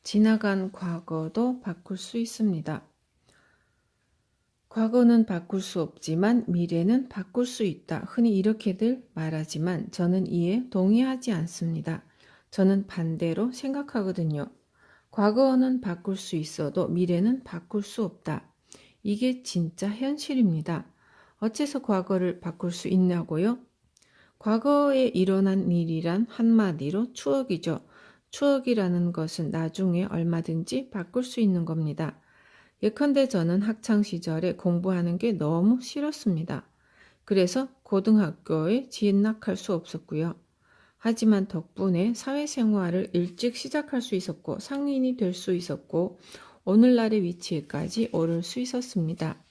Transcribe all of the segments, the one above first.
지나간 과거도 바꿀 수 있습니다. 과거는 바꿀 수 없지만 미래는 바꿀 수 있다. 흔히 이렇게들 말하지만 저는 이에 동의하지 않습니다. 저는 반대로 생각하거든요. 과거는 바꿀 수 있어도 미래는 바꿀 수 없다. 이게 진짜 현실입니다. 어째서 과거를 바꿀 수 있냐고요? 과거에 일어난 일이란 한마디로 추억이죠. 추억이라는 것은 나중에 얼마든지 바꿀 수 있는 겁니다. 예컨대 저는 학창시절에 공부하는 게 너무 싫었습니다. 그래서 고등학교에 진학할 수 없었고요. 하지만 덕분에 사회생활을 일찍 시작할 수 있었고 상인이 될 수 있었고 오늘날의 위치에까지 오를 수 있었습니다.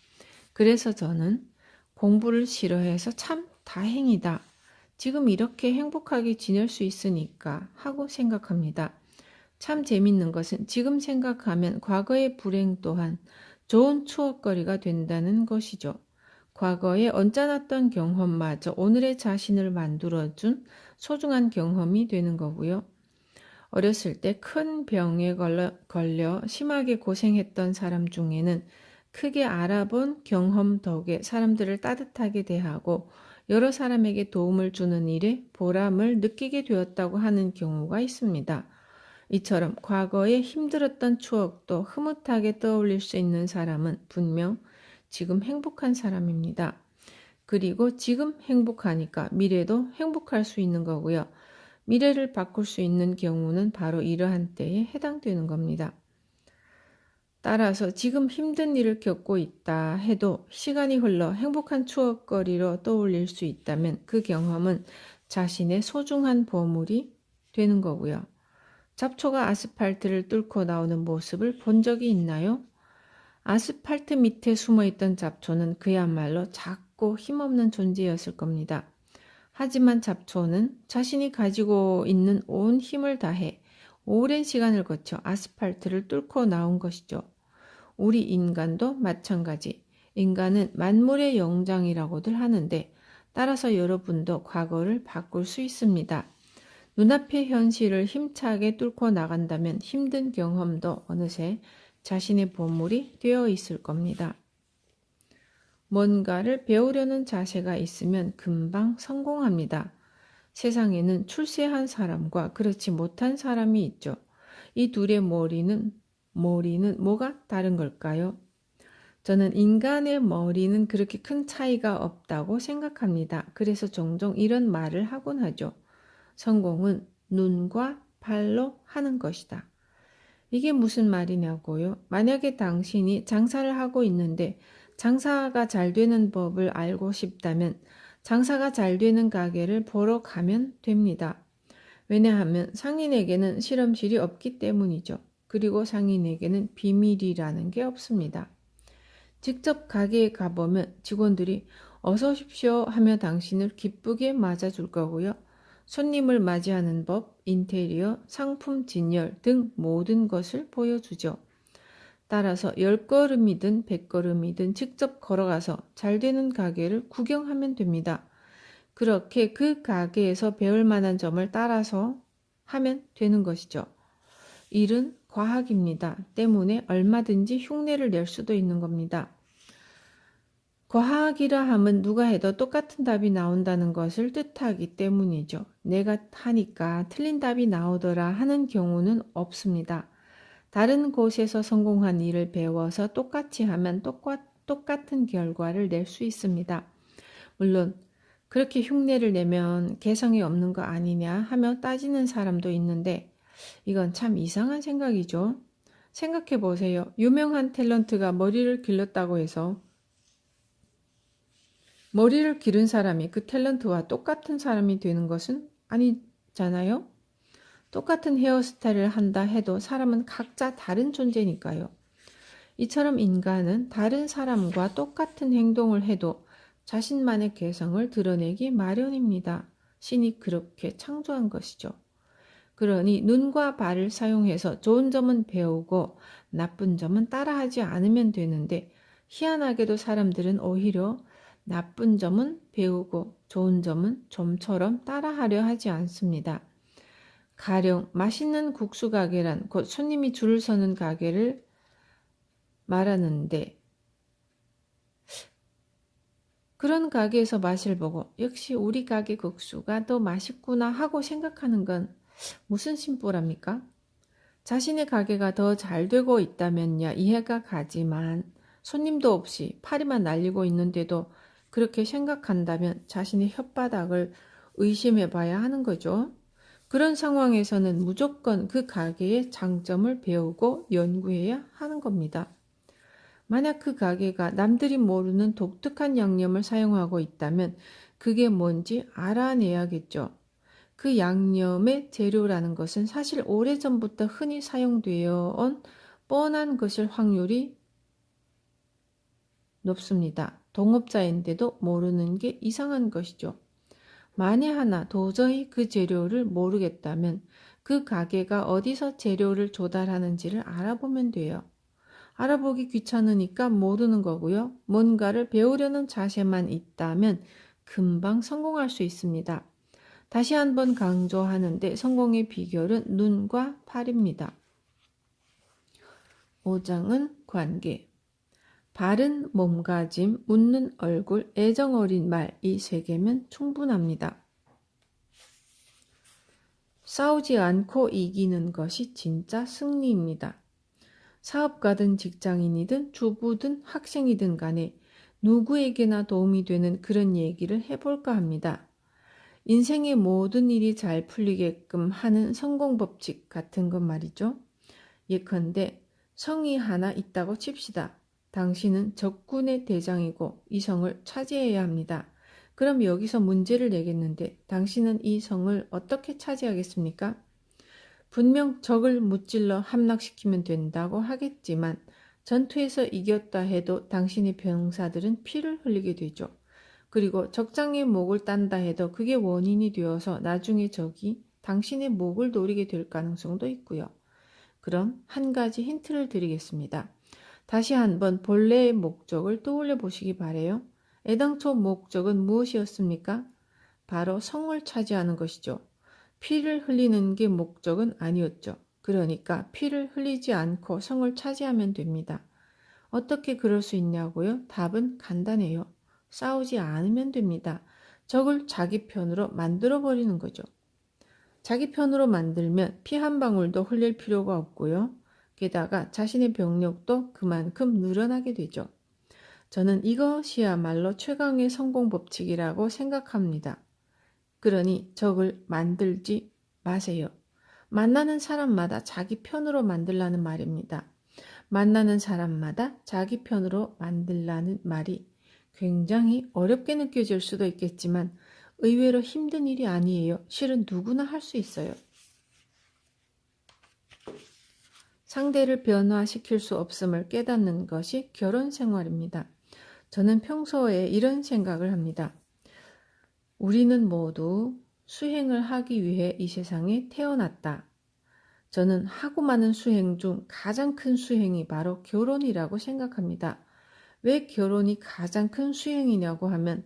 그래서 저는 공부를 싫어해서 참 다행이다. 지금 이렇게 행복하게 지낼 수 있으니까 하고 생각합니다. 참 재밌는 것은 지금 생각하면 과거의 불행 또한 좋은 추억거리가 된다는 것이죠. 과거에 언짢았던 경험마저 오늘의 자신을 만들어준 소중한 경험이 되는 거고요. 어렸을 때 큰 병에 걸려 심하게 고생했던 사람 중에는 크게 알아본 경험 덕에 사람들을 따뜻하게 대하고 여러 사람에게 도움을 주는 일에 보람을 느끼게 되었다고 하는 경우가 있습니다. 이처럼 과거에 힘들었던 추억도 흐뭇하게 떠올릴 수 있는 사람은 분명 지금 행복한 사람입니다. 그리고 지금 행복하니까 미래도 행복할 수 있는 거고요. 미래를 바꿀 수 있는 경우는 바로 이러한 때에 해당되는 겁니다. 따라서 지금 힘든 일을 겪고 있다 해도 시간이 흘러 행복한 추억거리로 떠올릴 수 있다면 그 경험은 자신의 소중한 보물이 되는 거고요. 잡초가 아스팔트를 뚫고 나오는 모습을 본 적이 있나요? 아스팔트 밑에 숨어있던 잡초는 그야말로 작고 힘없는 존재였을 겁니다. 하지만 잡초는 자신이 가지고 있는 온 힘을 다해 오랜 시간을 거쳐 아스팔트를 뚫고 나온 것이죠. 우리 인간도 마찬가지. 인간은 만물의 영장이라고들 하는데 따라서 여러분도 과거를 바꿀 수 있습니다. 눈앞의 현실을 힘차게 뚫고 나간다면 힘든 경험도 어느새 자신의 보물이 되어 있을 겁니다. 뭔가를 배우려는 자세가 있으면 금방 성공합니다. 세상에는 출세한 사람과 그렇지 못한 사람이 있죠. 이 둘의 머리는 뭐가 다른 걸까요? 저는 인간의 머리는 그렇게 큰 차이가 없다고 생각합니다. 그래서 종종 이런 말을 하곤 하죠. 성공은 눈과 발로 하는 것이다. 이게 무슨 말이냐고요? 만약에 당신이 장사를 하고 있는데 장사가 잘 되는 법을 알고 싶다면 장사가 잘 되는 가게를 보러 가면 됩니다. 왜냐하면 상인에게는 실험실이 없기 때문이죠. 그리고 상인에게는 비밀이라는 게 없습니다. 직접 가게에 가보면 직원들이 어서 오십시오 하며 당신을 기쁘게 맞아줄 거고요. 손님을 맞이하는 법, 인테리어, 상품 진열 등 모든 것을 보여주죠. 따라서 10걸음이든 100걸음이든 직접 걸어가서 잘 되는 가게를 구경하면 됩니다. 그렇게 그 가게에서 배울 만한 점을 따라서 하면 되는 것이죠. 일은 과학입니다. 때문에 얼마든지 흉내를 낼 수도 있는 겁니다. 과학이라 함은 누가 해도 똑같은 답이 나온다는 것을 뜻하기 때문이죠. 내가 하니까 틀린 답이 나오더라 하는 경우는 없습니다. 다른 곳에서 성공한 일을 배워서 똑같이 하면 똑같은 결과를 낼 수 있습니다. 물론 그렇게 흉내를 내면 개성이 없는 거 아니냐 하며 따지는 사람도 있는데 이건 참 이상한 생각이죠. 생각해 보세요. 유명한 탤런트가 머리를 길렀다고 해서 머리를 기른 사람이 그 탤런트와 똑같은 사람이 되는 것은 아니잖아요. 똑같은 헤어스타일을 한다 해도 사람은 각자 다른 존재니까요. 이처럼 인간은 다른 사람과 똑같은 행동을 해도 자신만의 개성을 드러내기 마련입니다. 신이 그렇게 창조한 것이죠. 그러니 눈과 발을 사용해서 좋은 점은 배우고 나쁜 점은 따라하지 않으면 되는데 희한하게도 사람들은 오히려 나쁜 점은 배우고 좋은 점은 좀처럼 따라하려 하지 않습니다. 가령 맛있는 국수 가게란 곧 손님이 줄을 서는 가게를 말하는데 그런 가게에서 맛을 보고 역시 우리 가게 국수가 더 맛있구나 하고 생각하는 건 무슨 심보랍니까? 자신의 가게가 더 잘 되고 있다면야 이해가 가지만 손님도 없이 파리만 날리고 있는데도 그렇게 생각한다면 자신의 혓바닥을 의심해 봐야 하는 거죠. 그런 상황에서는 무조건 그 가게의 장점을 배우고 연구해야 하는 겁니다. 만약 그 가게가 남들이 모르는 독특한 양념을 사용하고 있다면 그게 뭔지 알아내야겠죠. 그 양념의 재료라는 것은 사실 오래전부터 흔히 사용되어 온 뻔한 것일 확률이 높습니다. 동업자인데도 모르는 게 이상한 것이죠. 만에 하나 도저히 그 재료를 모르겠다면 그 가게가 어디서 재료를 조달하는지를 알아보면 돼요. 알아보기 귀찮으니까 모르는 거고요. 뭔가를 배우려는 자세만 있다면 금방 성공할 수 있습니다. 다시 한번 강조하는데 성공의 비결은 눈과 팔입니다. 5장은 관계. 바른 몸가짐, 웃는 얼굴, 애정 어린 말, 이 세 개면 충분합니다. 싸우지 않고 이기는 것이 진짜 승리입니다. 사업가든 직장인이든 주부든 학생이든 간에 누구에게나 도움이 되는 그런 얘기를 해볼까 합니다. 인생의 모든 일이 잘 풀리게끔 하는 성공 법칙 같은 것 말이죠. 예컨대 성이 하나 있다고 칩시다. 당신은 적군의 대장이고 이 성을 차지해야 합니다. 그럼 여기서 문제를 내겠는데 당신은 이 성을 어떻게 차지하겠습니까? 분명 적을 무찔러 함락시키면 된다고 하겠지만 전투에서 이겼다 해도 당신의 병사들은 피를 흘리게 되죠. 그리고 적장의 목을 딴다 해도 그게 원인이 되어서 나중에 적이 당신의 목을 노리게 될 가능성도 있고요. 그럼 한 가지 힌트를 드리겠습니다. 다시 한번 본래의 목적을 떠올려 보시기 바래요. 애당초 목적은 무엇이었습니까? 바로 성을 차지하는 것이죠. 피를 흘리는 게 목적은 아니었죠. 그러니까 피를 흘리지 않고 성을 차지하면 됩니다. 어떻게 그럴 수 있냐고요? 답은 간단해요. 싸우지 않으면 됩니다. 적을 자기 편으로 만들어버리는 거죠. 자기 편으로 만들면 피 한 방울도 흘릴 필요가 없고요. 게다가 자신의 병력도 그만큼 늘어나게 되죠. 저는 이것이야말로 최강의 성공 법칙이라고 생각합니다. 그러니 적을 만들지 마세요. 만나는 사람마다 자기 편으로 만들라는 말입니다. 만나는 사람마다 자기 편으로 만들라는 말이 굉장히 어렵게 느껴질 수도 있겠지만 의외로 힘든 일이 아니에요. 실은 누구나 할 수 있어요. 상대를 변화시킬 수 없음을 깨닫는 것이 결혼 생활입니다. 저는 평소에 이런 생각을 합니다. 우리는 모두 수행을 하기 위해 이 세상에 태어났다. 저는 하고 많은 수행 중 가장 큰 수행이 바로 결혼이라고 생각합니다. 왜 결혼이 가장 큰 수행이냐고 하면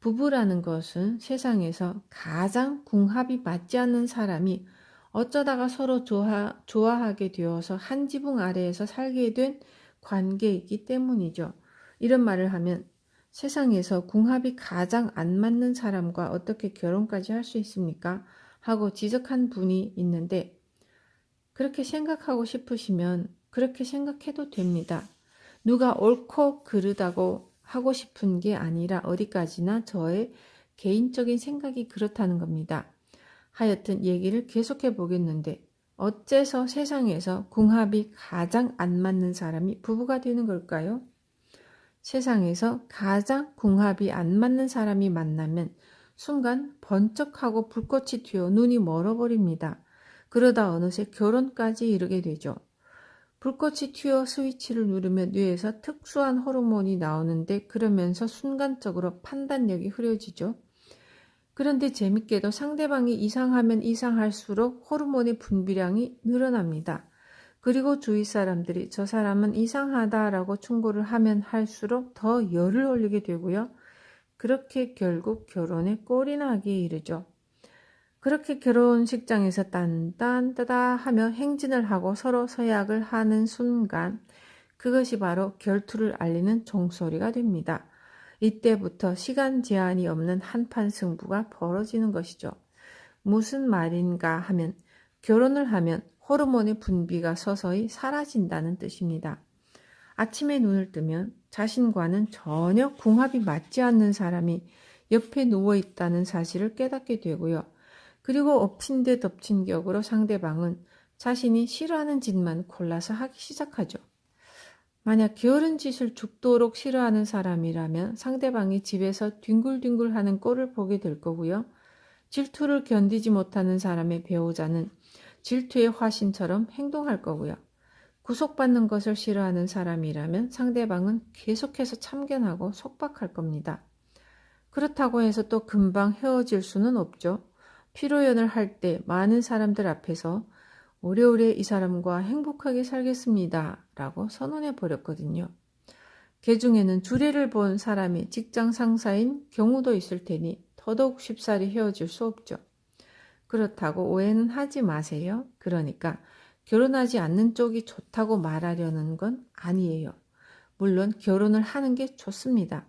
부부라는 것은 세상에서 가장 궁합이 맞지 않는 사람이 어쩌다가 서로 좋아하게 되어서 한 지붕 아래에서 살게 된 관계이기 때문이죠. 이런 말을 하면 세상에서 궁합이 가장 안 맞는 사람과 어떻게 결혼까지 할 수 있습니까? 하고 지적한 분이 있는데 그렇게 생각하고 싶으시면 그렇게 생각해도 됩니다. 누가 옳고 그르다고 하고 싶은 게 아니라 어디까지나 저의 개인적인 생각이 그렇다는 겁니다. 하여튼 얘기를 계속해 보겠는데 어째서 세상에서 궁합이 가장 안 맞는 사람이 부부가 되는 걸까요? 세상에서 가장 궁합이 안 맞는 사람이 만나면 순간 번쩍하고 불꽃이 튀어 눈이 멀어버립니다. 그러다 어느새 결혼까지 이르게 되죠. 불꽃이 튀어 스위치를 누르면 뇌에서 특수한 호르몬이 나오는데 그러면서 순간적으로 판단력이 흐려지죠. 그런데 재밌게도 상대방이 이상하면 이상할수록 호르몬의 분비량이 늘어납니다. 그리고 주위 사람들이 저 사람은 이상하다라고 충고를 하면 할수록 더 열을 올리게 되고요. 그렇게 결국 결혼에 꼴이 나기에 이르죠. 그렇게 결혼식장에서 딴딴따다 하며 행진을 하고 서로 서약을 하는 순간 그것이 바로 결투를 알리는 종소리가 됩니다. 이때부터 시간 제한이 없는 한판 승부가 벌어지는 것이죠. 무슨 말인가 하면 결혼을 하면 호르몬의 분비가 서서히 사라진다는 뜻입니다. 아침에 눈을 뜨면 자신과는 전혀 궁합이 맞지 않는 사람이 옆에 누워 있다는 사실을 깨닫게 되고요. 그리고 엎친 데 덮친 격으로 상대방은 자신이 싫어하는 짓만 골라서 하기 시작하죠. 만약 게으른 짓을 죽도록 싫어하는 사람이라면 상대방이 집에서 뒹굴뒹굴하는 꼴을 보게 될 거고요. 질투를 견디지 못하는 사람의 배우자는 질투의 화신처럼 행동할 거고요. 구속받는 것을 싫어하는 사람이라면 상대방은 계속해서 참견하고 속박할 겁니다. 그렇다고 해서 또 금방 헤어질 수는 없죠. 피로연을 할 때 많은 사람들 앞에서 오래오래 이 사람과 행복하게 살겠습니다 라고 선언해 버렸거든요. 개중에는 주례를 본 사람이 직장 상사인 경우도 있을 테니 더더욱 쉽사리 헤어질 수 없죠. 그렇다고 오해는 하지 마세요. 그러니까 결혼하지 않는 쪽이 좋다고 말하려는 건 아니에요. 물론 결혼을 하는 게 좋습니다.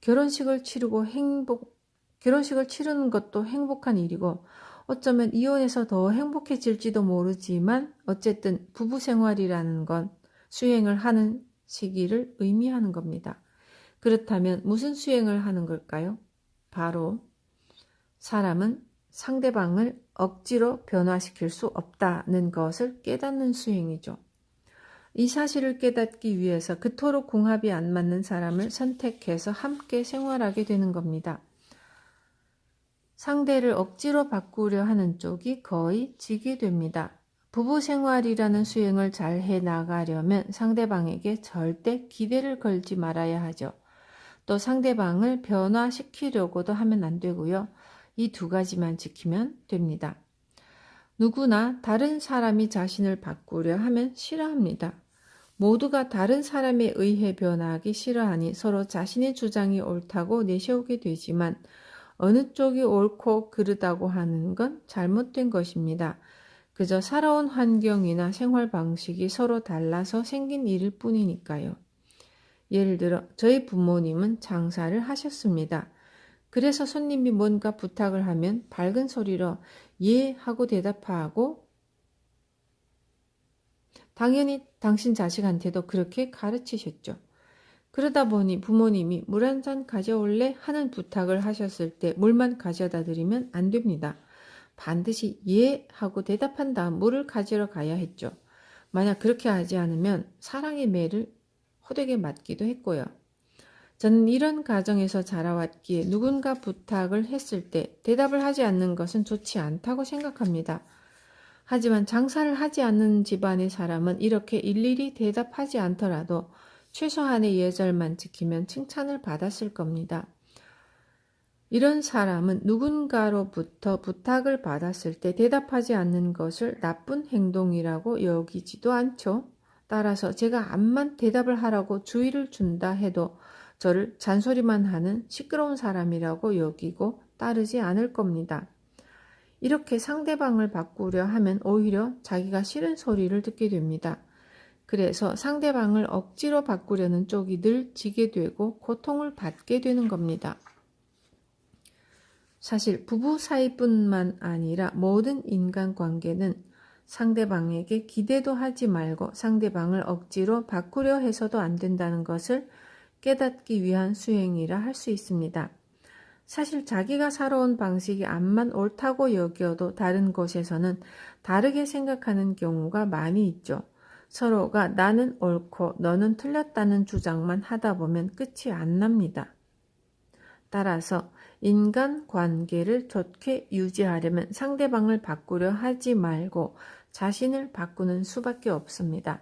결혼식을 치르는 것도 행복한 일이고 어쩌면 이혼해서 더 행복해질지도 모르지만 어쨌든 부부 생활이라는 건 수행을 하는 시기를 의미하는 겁니다. 그렇다면 무슨 수행을 하는 걸까요? 바로 사람은 상대방을 억지로 변화시킬 수 없다는 것을 깨닫는 수행이죠. 이 사실을 깨닫기 위해서 그토록 궁합이 안 맞는 사람을 선택해서 함께 생활하게 되는 겁니다. 상대를 억지로 바꾸려 하는 쪽이 거의 지게 됩니다. 부부 생활이라는 수행을 잘 해나가려면 상대방에게 절대 기대를 걸지 말아야 하죠. 또 상대방을 변화시키려고도 하면 안 되고요. 이 두 가지만 지키면 됩니다. 누구나 다른 사람이 자신을 바꾸려 하면 싫어합니다. 모두가 다른 사람에 의해 변화하기 싫어하니 서로 자신의 주장이 옳다고 내세우게 되지만 어느 쪽이 옳고 그르다고 하는 건 잘못된 것입니다. 그저 살아온 환경이나 생활 방식이 서로 달라서 생긴 일일 뿐이니까요. 예를 들어 저희 부모님은 장사를 하셨습니다. 그래서 손님이 뭔가 부탁을 하면 밝은 소리로 예 하고 대답하고 당연히 당신 자식한테도 그렇게 가르치셨죠. 그러다 보니 부모님이 물 한 잔 가져올래? 하는 부탁을 하셨을 때 물만 가져다 드리면 안 됩니다. 반드시 예 하고 대답한 다음 물을 가지러 가야 했죠. 만약 그렇게 하지 않으면 사랑의 매를 호되게 맞기도 했고요. 저는 이런 가정에서 자라왔기에 누군가 부탁을 했을 때 대답을 하지 않는 것은 좋지 않다고 생각합니다. 하지만 장사를 하지 않는 집안의 사람은 이렇게 일일이 대답하지 않더라도 최소한의 예절만 지키면 칭찬을 받았을 겁니다. 이런 사람은 누군가로부터 부탁을 받았을 때 대답하지 않는 것을 나쁜 행동이라고 여기지도 않죠. 따라서 제가 암만 대답을 하라고 주의를 준다 해도 저를 잔소리만 하는 시끄러운 사람이라고 여기고 따르지 않을 겁니다. 이렇게 상대방을 바꾸려 하면 오히려 자기가 싫은 소리를 듣게 됩니다. 그래서 상대방을 억지로 바꾸려는 쪽이 늘 지게 되고 고통을 받게 되는 겁니다. 사실 부부 사이뿐만 아니라 모든 인간관계는 상대방에게 기대도 하지 말고 상대방을 억지로 바꾸려 해서도 안 된다는 것을 깨닫기 위한 수행이라 할 수 있습니다. 사실 자기가 살아온 방식이 암만 옳다고 여겨도 다른 곳에서는 다르게 생각하는 경우가 많이 있죠. 서로가 나는 옳고 너는 틀렸다는 주장만 하다 보면 끝이 안 납니다. 따라서 인간관계를 좋게 유지하려면 상대방을 바꾸려 하지 말고 자신을 바꾸는 수밖에 없습니다.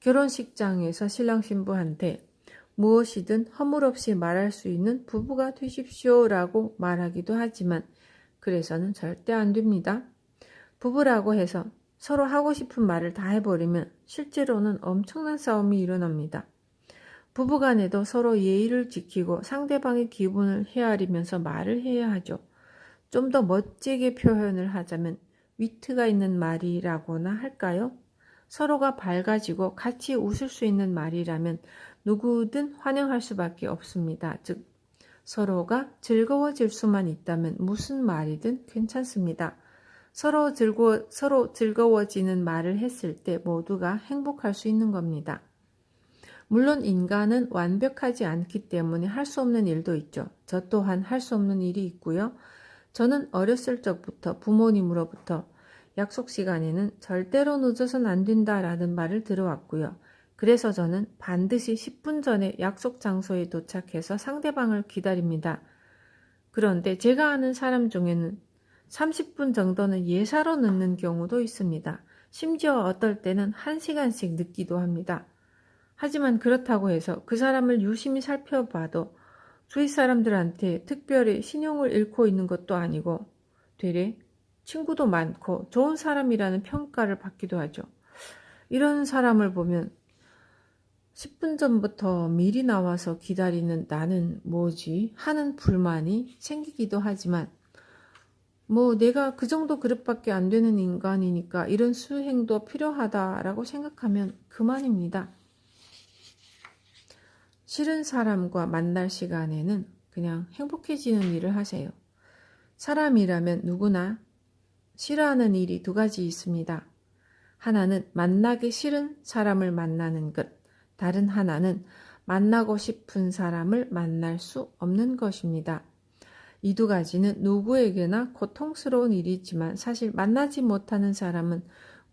결혼식장에서 신랑 신부한테 무엇이든 허물없이 말할 수 있는 부부가 되십시오라고 말하기도 하지만 그래서는 절대 안 됩니다. 부부라고 해서 서로 하고 싶은 말을 다 해버리면 실제로는 엄청난 싸움이 일어납니다. 부부간에도 서로 예의를 지키고 상대방의 기분을 헤아리면서 말을 해야 하죠. 좀 더 멋지게 표현을 하자면 위트가 있는 말이라고나 할까요? 서로가 밝아지고 같이 웃을 수 있는 말이라면 누구든 환영할 수밖에 없습니다. 즉, 서로가 즐거워질 수만 있다면 무슨 말이든 괜찮습니다. 서로 즐거워지는 말을 했을 때 모두가 행복할 수 있는 겁니다. 물론 인간은 완벽하지 않기 때문에 할 수 없는 일도 있죠. 저 또한 할 수 없는 일이 있고요. 저는 어렸을 적부터 부모님으로부터 약속 시간에는 절대로 늦어서는 안 된다라는 말을 들어왔고요. 그래서 저는 반드시 10분 전에 약속 장소에 도착해서 상대방을 기다립니다. 그런데 제가 아는 사람 중에는 30분 정도는 예사로 늦는 경우도 있습니다. 심지어 어떨 때는 1시간씩 늦기도 합니다. 하지만 그렇다고 해서 그 사람을 유심히 살펴봐도 주위 사람들한테 특별히 신용을 잃고 있는 것도 아니고 되레 친구도 많고 좋은 사람이라는 평가를 받기도 하죠. 이런 사람을 보면 10분 전부터 미리 나와서 기다리는 나는 뭐지 하는 불만이 생기기도 하지만 내가 그 정도 그릇밖에 안 되는 인간이니까 이런 수행도 필요하다라고 생각하면 그만입니다. 싫은 사람과 만날 시간에는 그냥 행복해지는 일을 하세요. 사람이라면 누구나 싫어하는 일이 두 가지 있습니다. 하나는 만나기 싫은 사람을 만나는 것, 다른 하나는 만나고 싶은 사람을 만날 수 없는 것입니다. 이 두 가지는 누구에게나 고통스러운 일이지만 사실 만나지 못하는 사람은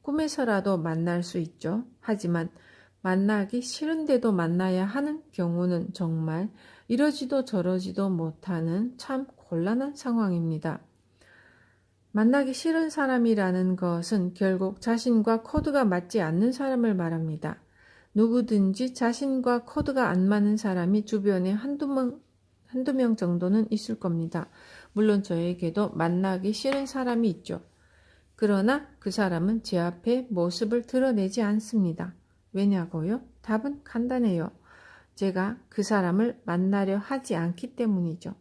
꿈에서라도 만날 수 있죠. 하지만 만나기 싫은데도 만나야 하는 경우는 정말 이러지도 저러지도 못하는 참 곤란한 상황입니다. 만나기 싫은 사람이라는 것은 결국 자신과 코드가 맞지 않는 사람을 말합니다. 누구든지 자신과 코드가 안 맞는 사람이 주변에 한두 명 정도는 있을 겁니다. 물론 저에게도 만나기 싫은 사람이 있죠. 그러나 그 사람은 제 앞에 모습을 드러내지 않습니다. 왜냐고요? 답은 간단해요. 제가 그 사람을 만나려 하지 않기 때문이죠.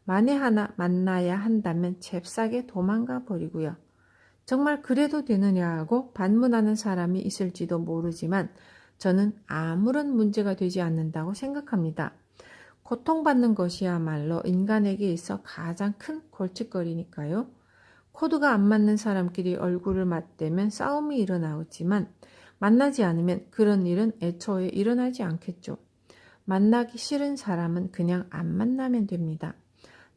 만에 하나 만나야 한다면 잽싸게 도망가 버리고요. 정말 그래도 되느냐고 반문하는 사람이 있을지도 모르지만 저는 아무런 문제가 되지 않는다고 생각합니다. 고통받는 것이야말로 인간에게 있어 가장 큰 골칫거리니까요. 코드가 안 맞는 사람끼리 얼굴을 맞대면 싸움이 일어나지만 만나지 않으면 그런 일은 애초에 일어나지 않겠죠. 만나기 싫은 사람은 그냥 안 만나면 됩니다.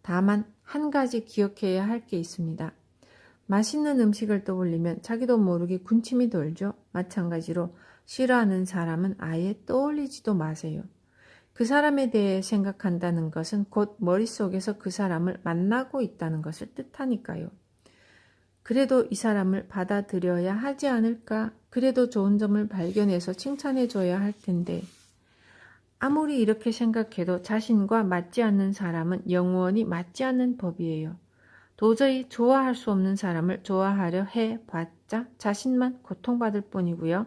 다만 한 가지 기억해야 할 게 있습니다. 맛있는 음식을 떠올리면 자기도 모르게 군침이 돌죠. 마찬가지로 싫어하는 사람은 아예 떠올리지도 마세요. 그 사람에 대해 생각한다는 것은 곧 머릿속에서 그 사람을 만나고 있다는 것을 뜻하니까요. 그래도 이 사람을 받아들여야 하지 않을까? 그래도 좋은 점을 발견해서 칭찬해줘야 할 텐데 아무리 이렇게 생각해도 자신과 맞지 않는 사람은 영원히 맞지 않는 법이에요. 도저히 좋아할 수 없는 사람을 좋아하려 해봤자 자신만 고통받을 뿐이고요.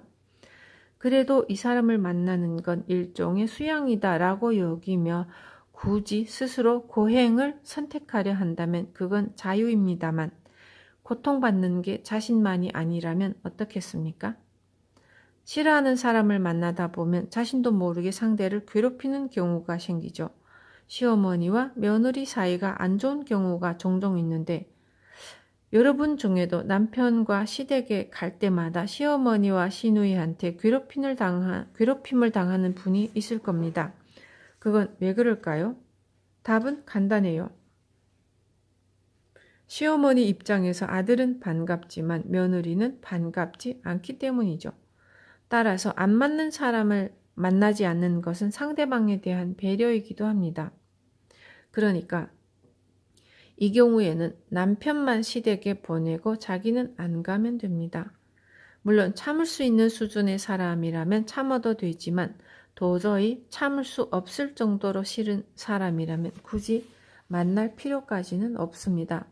그래도 이 사람을 만나는 건 일종의 수양이다라고 여기며 굳이 스스로 고행을 선택하려 한다면 그건 자유입니다만 고통받는 게 자신만이 아니라면 어떻겠습니까? 싫어하는 사람을 만나다 보면 자신도 모르게 상대를 괴롭히는 경우가 생기죠. 시어머니와 며느리 사이가 안 좋은 경우가 종종 있는데 여러분 중에도 남편과 시댁에 갈 때마다 시어머니와 시누이한테 괴롭힘을 당하는 분이 있을 겁니다. 그건 왜 그럴까요? 답은 간단해요. 시어머니 입장에서 아들은 반갑지만 며느리는 반갑지 않기 때문이죠. 따라서 안 맞는 사람을 만나지 않는 것은 상대방에 대한 배려이기도 합니다. 그러니까 이 경우에는 남편만 시댁에 보내고 자기는 안 가면 됩니다. 물론 참을 수 있는 수준의 사람이라면 참아도 되지만 도저히 참을 수 없을 정도로 싫은 사람이라면 굳이 만날 필요까지는 없습니다.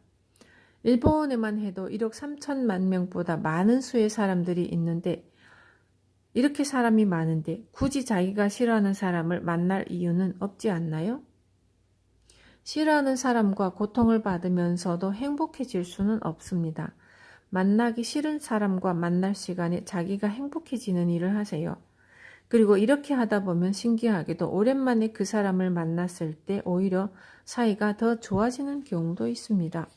일본에만 해도 1억 3천만 명보다 많은 수의 사람들이 있는데 이렇게 사람이 많은데 굳이 자기가 싫어하는 사람을 만날 이유는 없지 않나요? 싫어하는 사람과 고통을 받으면서도 행복해질 수는 없습니다. 만나기 싫은 사람과 만날 시간에 자기가 행복해지는 일을 하세요. 그리고 이렇게 하다 보면 신기하게도 오랜만에 그 사람을 만났을 때 오히려 사이가 더 좋아지는 경우도 있습니다.